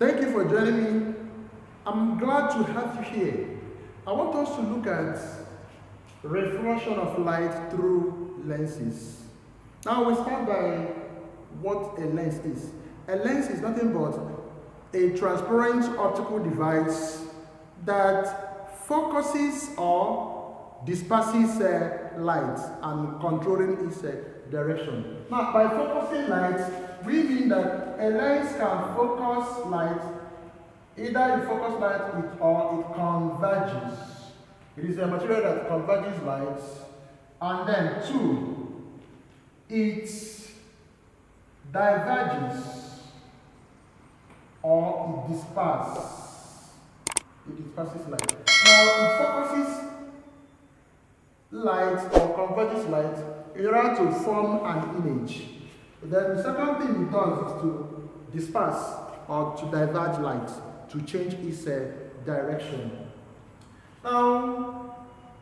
Thank you for joining me. I'm glad to have you here. I want us to look at refraction of light through lenses. Now we start by what a lens is. A lens is nothing but a transparent optical device that focuses or disperses light and controlling its direction. Now, by focusing light, we mean that a lens can focus light, either it focuses light or it converges. It is a material that converges light, and then two, it diverges or it disperses. It disperses light. Now it focuses light or converges light in order to form an image. Then the second thing it does is to disperse or to diverge light to change its direction. Now,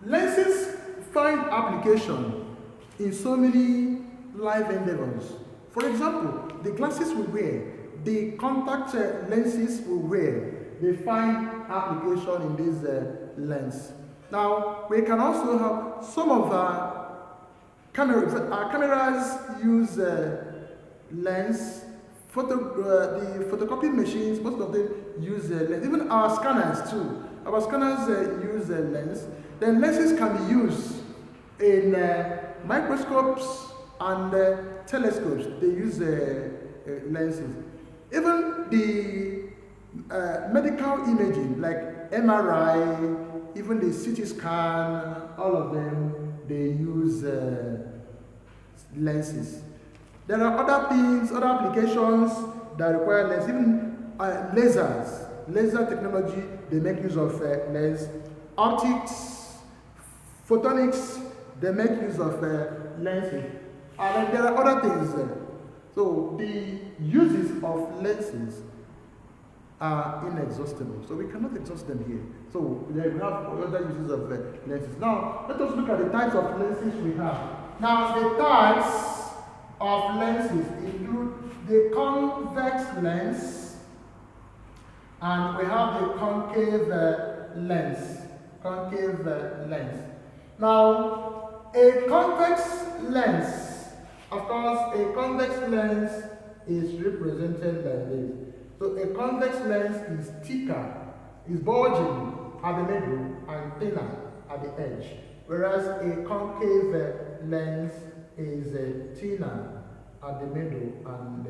lenses find application in so many life endeavors. For example, the glasses we wear, the contact lenses we wear, they find application in this lens. Now, we can also have some of our cameras. Our cameras use lens. The photocopy machines, most of them use lens. Even our scanners too. Our scanners use lens. Then lenses can be used in microscopes and telescopes. They use lenses. Even the medical imaging, like MRI, even the CT scan, all of them, they use lenses. There are other things, other applications that require lens, even lasers. Laser technology, they make use of lens. Optics, photonics, they make use of lenses. And there are other things. So the uses of lenses are inexhaustible. So we cannot exhaust them here. So we have other uses of lenses. Now, let us look at the types of lenses we have. Now, the types of lenses include the convex lens, and we have the concave lens. Concave lens. Now, a convex lens, of course, a convex lens is represented like this. So a convex lens is thicker, is bulging at the middle and thinner at the edge, whereas a concave lens is thinner at the middle and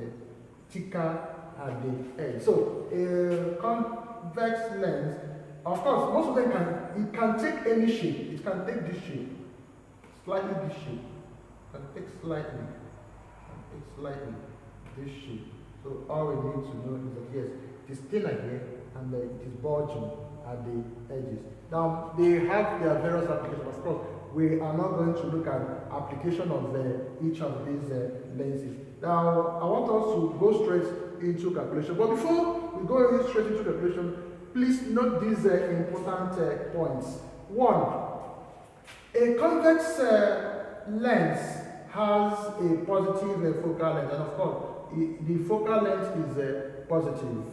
thicker at the edge. So a convex lens, of course, most of them can take any shape. It can take this shape, slightly this shape, can take slightly this shape. So all we need to know is that yes, it is thinner here and it is bulging at the edges. Now they have their various applications. Of course, we are not going to look at application of each of these lenses. Now I want us to go straight into calculation. But before we go straight into calculation, please note these important points. One, a convex lens has a positive focal length, and of course, the focal length is positive.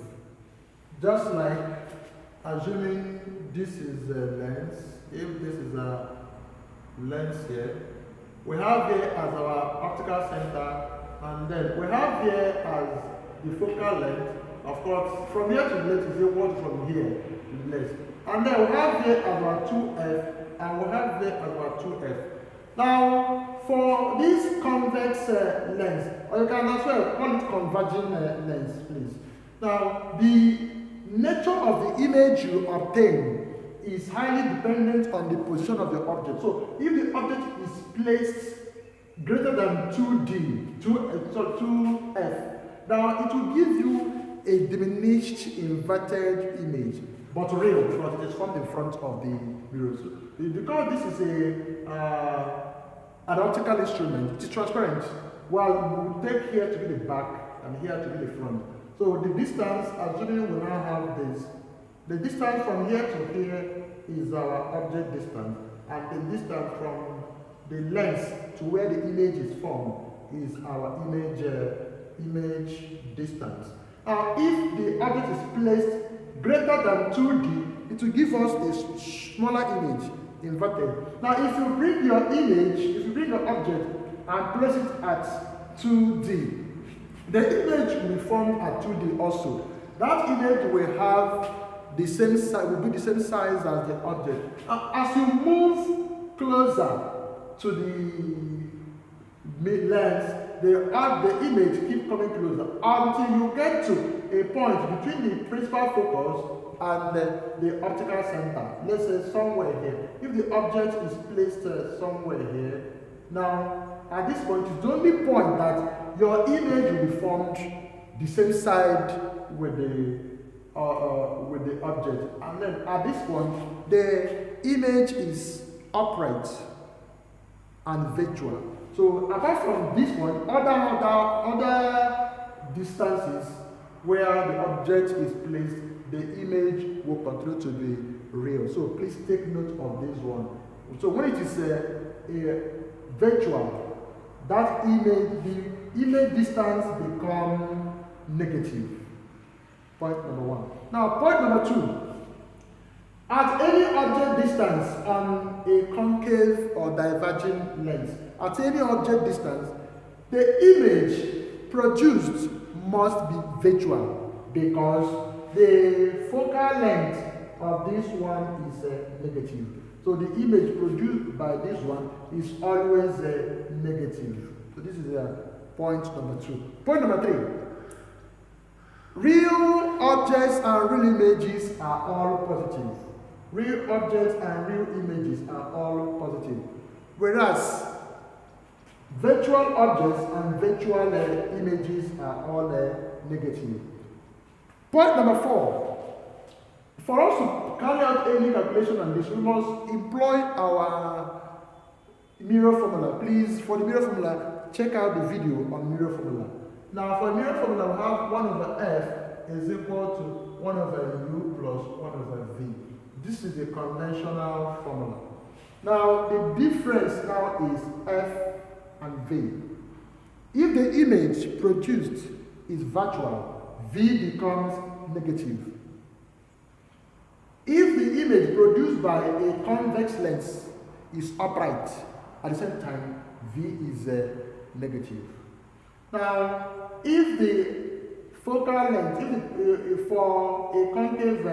Just like assuming this is a lens, if this is a lens here, we have here as our optical center, and then we have here as the focal length. Of course, from here to the left is equal to from here to the left. And then we have here as our 2f, and we have here as our 2f. Now, for this convex lens, or you can as well call it converging lens, please. Now, the nature of the image you obtain is highly dependent on the position of the object. So, if the object is placed greater than 2D, 2f, now it will give you a diminished inverted image, but real, because it is formed in front of the mirror. So, because this is an optical instrument, it is transparent. Well, we take here to be the back and here to be the front. So the distance, assuming we now have this, the distance from here to here is our object distance, and the distance from the lens to where the image is formed is our image distance. Now, if the object object is placed greater than 2D, it will give us a smaller image, inverted. Now, if you bring your image, if you bring your object and place it at 2D, the image will be formed at 2D also. That image will have the same size, will be the same size as the object. As you move closer to the lens, the image keeps coming closer until you get to a point between the principal focus and the optical center. Let's say somewhere here. If the object is placed somewhere here, now at this point it's the only point that your image will be formed the same side with the object, and then at this point the image is upright and virtual. So apart from this one, other distances where the object is placed, the image will continue to be real. So please take note of this one. So when it is a virtual, that image, the image distance becomes negative. Point number one. Now, point number two. At any object distance on a concave or diverging lens, at any object distance, the image produced must be virtual because the focal length of this one is negative. So the image produced by this one is always negative. So this is point number two. Point number three. Real objects and real images are all positive. Real objects and real images are all positive. Whereas virtual objects and virtual images are all negative. Point number four. For us to carry out any calculation on this, we must employ our mirror formula. Please, for the mirror formula, check out the video on mirror formula. Now, for mirror formula, we have 1 over f is equal to 1 over u plus 1 over v. This is a conventional formula. Now, the difference now is f and v. If the image produced is virtual, v becomes negative. If the image produced by a convex lens is upright, at the same time, v is negative. Now, if the focal length, for a concave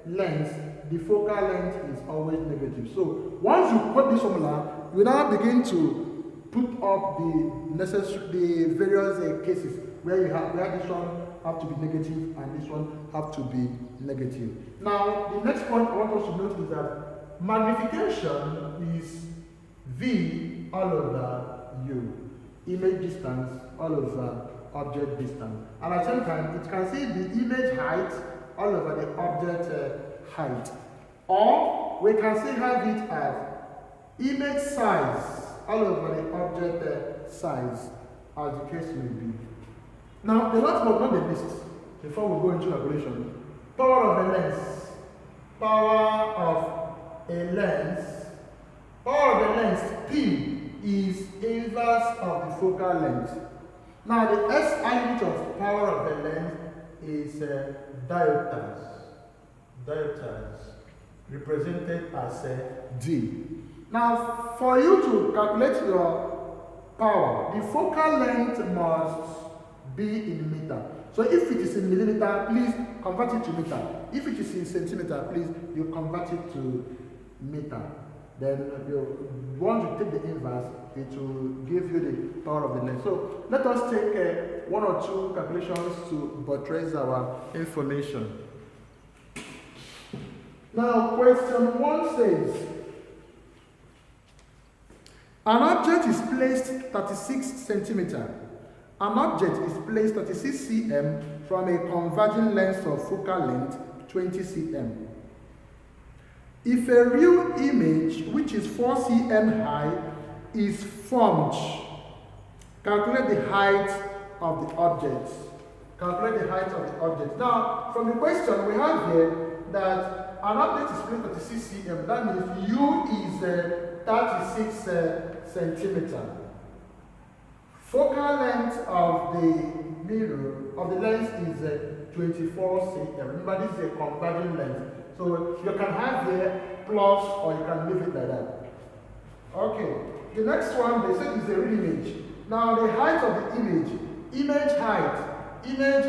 lens, the focal length is always negative. So once you put this formula, you now begin to put up the various cases where this one have to be negative and this one have to be negative. Now, the next point I want us to note is that magnification is v all over u. Image distance all over object distance. And at the same time, it can see the image height all over the object height. Or we can still have it as image size all over the object size, as the case may be. Now, the last but not the least, before we go into calculation, power of a lens. Power of a lens. Power of a lens, P, is inverse of the focal length. Now, the SI unit of power of the lens is diopters. Diopters, represented as D. Now, for you to calculate your power, the focal length must be in meter. So if it is in millimeter, please convert it to meter. If it is in centimeter, please you convert it to meter. Then once you take the inverse, it will give you the power of the lens. So let us take 1 or 2 calculations to buttress our information. Now, question 1 says, an object is placed 36 centimeter. An object is placed 36 cm from a converging lens of focal length 20 cm. If a real image, which is 4 cm high, is formed, calculate the height of the object. Calculate the height of the object. Now, from the question we have here that an object is placed 36 cm. That means u is 36 centimeter. Focal length of the mirror, of the lens, is 24 cm. Remember, this is a converging length. So you can have here plus, or you can leave it like that. Okay, the next one they said is a real image. Now the height of the image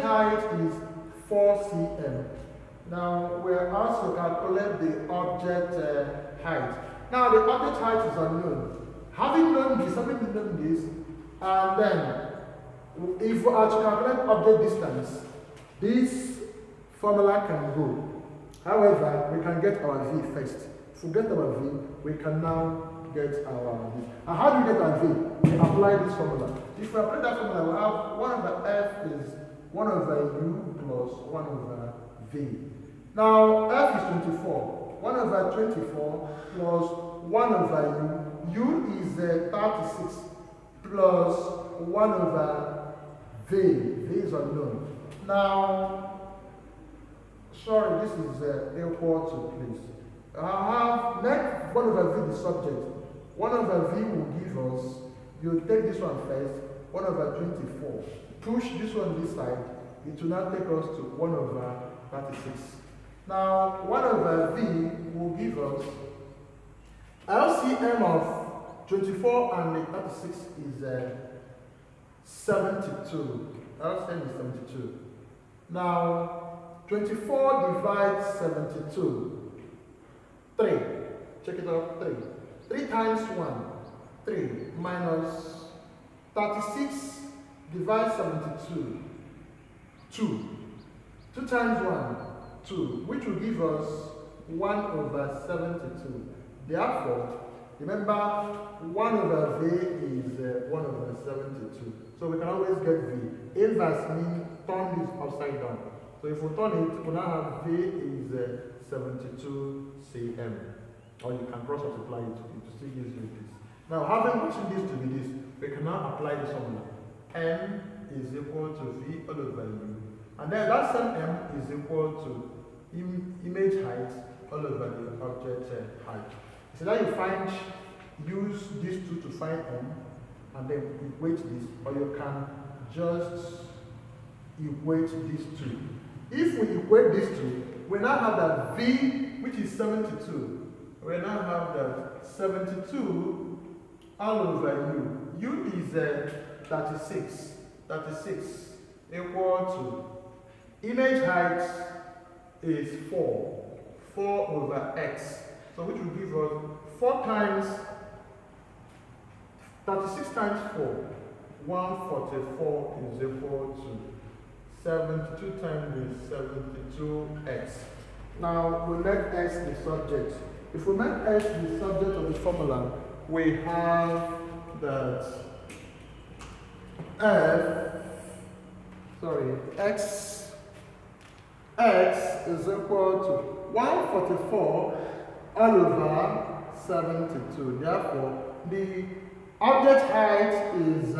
height is 4 cm. Now we're asked to calculate the object height. Now the object height is unknown. Having known this, and then if we are to calculate object distance, this formula can go. However, we can get our V first. If we get our V, we can now get our V. And how do we get our V? We apply this formula. If we apply that formula, we have 1 over F is 1 over U plus 1 over V. Now, F is 24. 1 over 24 plus 1 over U. U is 36 plus 1 over V. V is unknown. Now, sorry, this is equal to, please. I have let 1 over V the subject. 1 over V will give us, you take this one first, 1 over 24. Push this one this side, it will now take us to 1 over 36. Now, 1 over V will give us LCM of 24 and 36 is 72. LCM is 72. Now, 24 divides 72. 3. Check it out. 3. 3 times 1. 3 minus 36 divides 72. 2. 2 times 1. 2. Which will give us 1 over 72. Therefore, remember 1 over V is 1 over 72. So we can always get V. Inverse means turn this upside down. So if we turn it, we now have V is 72 cm. Or you can cross multiply it to still gives you this. Now, having gotten this to be this, we can now apply this formula. M is equal to V all over U. And then that same M is equal to image height all over the object height. So now you use these two to find M, and then equate this, or you can just equate these two. If we equate these two, we now have that V, which is 72. We now have that 72 all over U. U is 36. 36 equal to image height is 4. 4 over X. So which will give us 4 times 36 times 4. 144 is equal to 72 times 72x. Now we let X the subject. If we make X the subject of the formula, we have that X is equal to 144 all over 72. Therefore, the object height is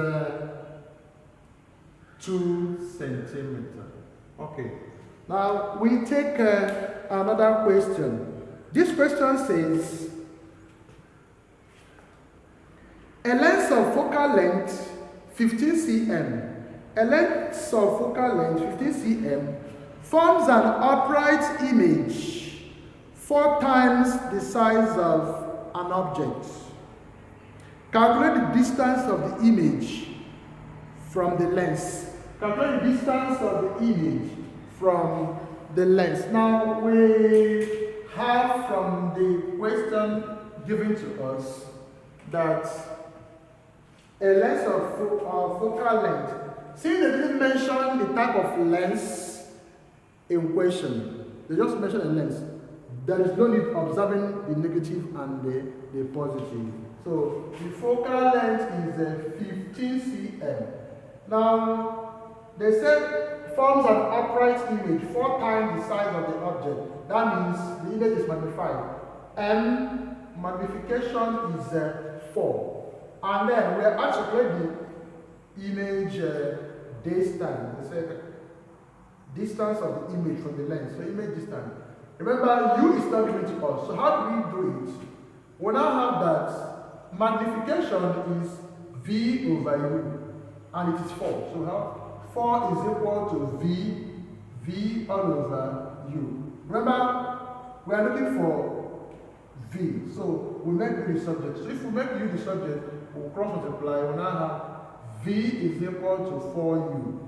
2 centimeters. Okay. Now we take another question. This question says, a length of focal length 15 cm, a length of focal length 15 cm forms an upright image 4 times the size of an object. Calculate the distance of the image from the lens. Calculate the distance of the image from the lens. Now we have from the question given to us that a lens of focal length. Since they didn't mention the type of lens in question, they just mentioned a lens. There is no need observing the negative and the positive. So the focal length is 15 cm. Now they said forms an upright image 4 times the size of the object. That means the image is magnified. M magnification is 4. And then we are actually the image distance. They said distance of the image from the lens. So image distance. Remember, U is not given to us. So how do we do it? We now have that magnification is V over U, and it is 4. So we have 4 is equal to V V all over U. Remember, we are looking for V, so we make U the subject. So if we make U the subject, we'll cross multiply, we'll now have V is equal to 4U.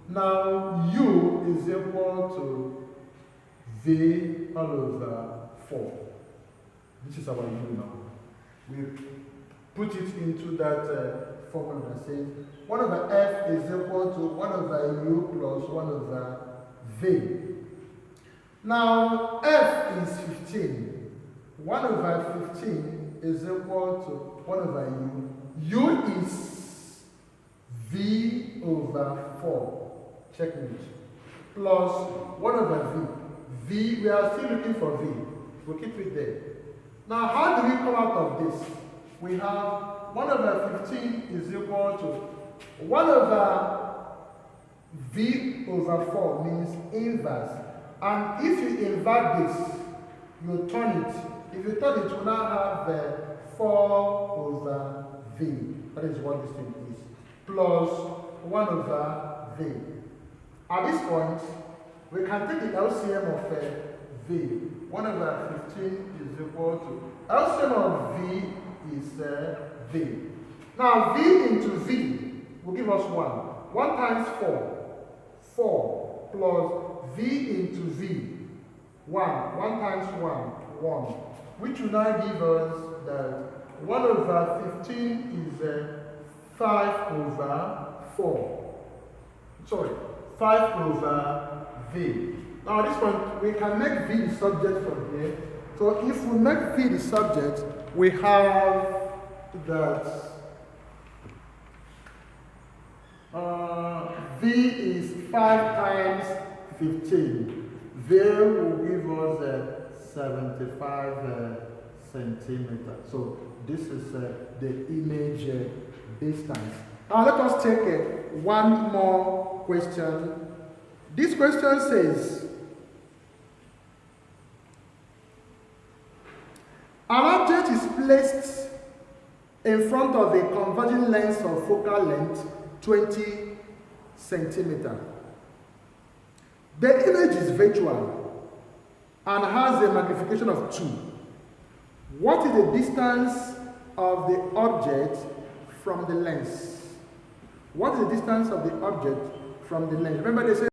Now U is equal to V all over 4. This is our U now. We put it into that formula that says 1 over F is equal to 1 over U plus 1 over V. Now F is 15. 1 over 15 is equal to 1 over U. U is V over 4. Checkmate. Plus 1 over V. V, we are still looking for V. We'll keep it there. Now, how do we come out of this? We have 1 over 15 is equal to 1 over V over 4 means inverse. And if you invert this, you turn it. If you turn it, you now have 4 over V. That is what this thing is. Plus 1 over V. At this point, we can take the LCM of V. 1 over 15 is equal to LCM of V is V. Now V into V will give us 1. 1 times 4. 4 plus V into V. 1. 1 times 1. 1. Which will now give us that 1 over 15 is 5 over 4. Sorry, 5 over V. Now at this point, we can make V the subject from here. So if we make V the subject, we have that V is 5 times 15. V will give us 75 centimeters. So this is the image distance. Now let us take one more question. This question says, an object is placed in front of a converging lens of focal length 20 centimeters. The image is virtual and has a magnification of 2. What is the distance of the object from the lens? What is the distance of the object from the lens? Remember they say